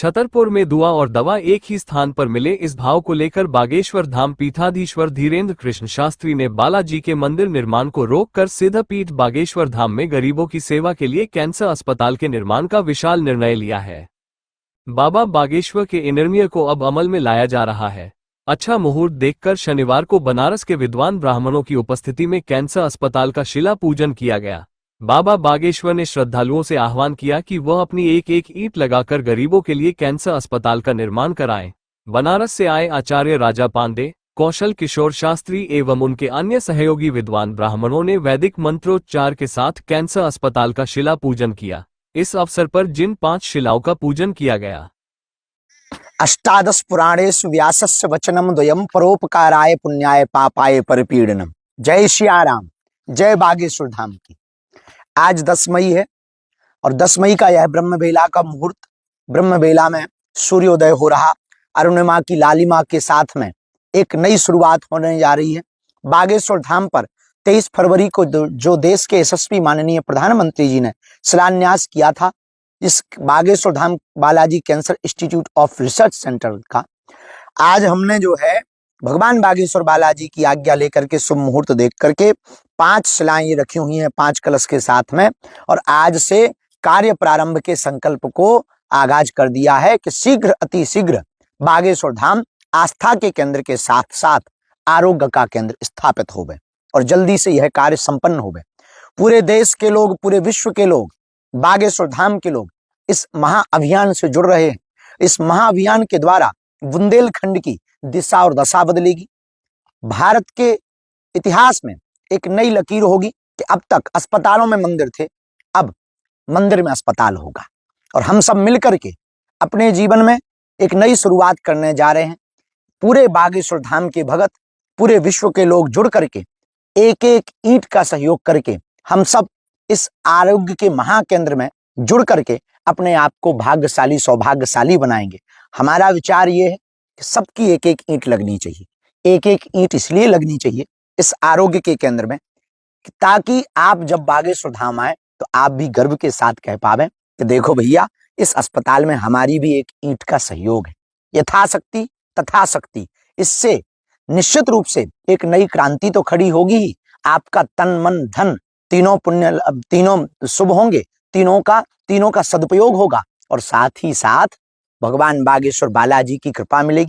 छतरपुर में दुआ और दवा एक ही स्थान पर मिले, इस भाव को लेकर बागेश्वर धाम पीठाधीश्वर धीरेन्द्र कृष्ण शास्त्री ने बालाजी के मंदिर निर्माण को रोककर सिद्धपीठ बागेश्वर धाम में गरीबों की सेवा के लिए कैंसर अस्पताल के निर्माण का विशाल निर्णय लिया है। बाबा बागेश्वर के इन निर्णय को अब अमल में लाया जा रहा है। अच्छा मुहूर्त देखकर शनिवार को बनारस के विद्वान ब्राह्मणों की उपस्थिति में कैंसर अस्पताल का शिला पूजन किया गया। बाबा बागेश्वर ने श्रद्धालुओं से आह्वान किया कि वह अपनी एक एक ईंट लगाकर गरीबों के लिए कैंसर अस्पताल का निर्माण कराएं। बनारस से आए आचार्य राजा पांडे, कौशल किशोर शास्त्री एवं उनके अन्य सहयोगी विद्वान ब्राह्मणों ने वैदिक मंत्रोच्चार के साथ कैंसर अस्पताल का शिला पूजन किया। इस अवसर पर जिन 5 शिलाओं का पूजन किया गया। अष्टादश पुराणेषु व्यासस्य वचनम द्वयम परोपकाराय पुण्याय पापाय परिपीडनम। जय सियाराम, जय बागेश्वर धाम की। आज 10 मई है और 10 मई का यह ब्रह्म बेला का मुहूर्त। ब्रह्म बेला में सूर्योदय हो रहा, अरुणिमा की लालिमा के साथ में एक नई शुरुआत होने जा रही है। बागेश्वर धाम पर 23 फरवरी को जो देश के यशस्वी माननीय प्रधानमंत्री जी ने शिलान्यास किया था, इस Bageshwar Dham Balaji cancer institute of research centre का, आज हमने जो है भगवान बागेश्वर बालाजी की आज्ञा लेकर के शुभ मुहूर्त देख करके 5 शिलाएं रखी हुई हैं 5 कलश के साथ में, और आज से कार्य प्रारंभ के संकल्प को आगाज कर दिया है कि शीघ्र अति शीघ्र बागेश्वर धाम आस्था के केंद्र के साथ साथ आरोग्य का केंद्र स्थापित होवे और जल्दी से यह कार्य संपन्न होवे। पूरे देश के लोग, पूरे विश्व के लोग, बागेश्वर धाम के लोग इस महाअभियान से जुड़ रहे हैं। इस महाअभियान के द्वारा बुंदेलखंड की दिशा और दशा बदलेगी। भारत के इतिहास में एक नई लकीर होगी कि अब तक अस्पतालों में मंदिर थे, अब मंदिर में अस्पताल होगा और हम सब मिलकर के अपने जीवन में एक नई शुरुआत करने जा रहे हैं। पूरे बागेश्वर धाम के भगत, पूरे विश्व के लोग जुड़ करके एक एक ईंट का सहयोग करके हम सब इस आरोग्य के महाकेंद्र में जुड़ करके अपने आप को भाग्यशाली, सौभाग्यशाली बनाएंगे। हमारा विचार ये है कि सबकी एक एक ईंट लगनी चाहिए। एक एक ईंट इसलिए लगनी चाहिए इस आरोग्य के केंद्र में ताकि आप जब बागेश्वर धाम आए तो आप भी गर्व के साथ कह पावे कि देखो भैया, इस अस्पताल में हमारी भी एक ईंट का सहयोग है। यथाशक्ति तथाशक्ति, इससे निश्चित रूप से एक नई क्रांति तो खड़ी होगी ही। आपका तन मन धन तीनों पुण्य, तीनों शुभ होंगे, तीनों का सदुपयोग होगा और साथ ही साथ भगवान बागेश्वर बालाजी की कृपा मिलेगी।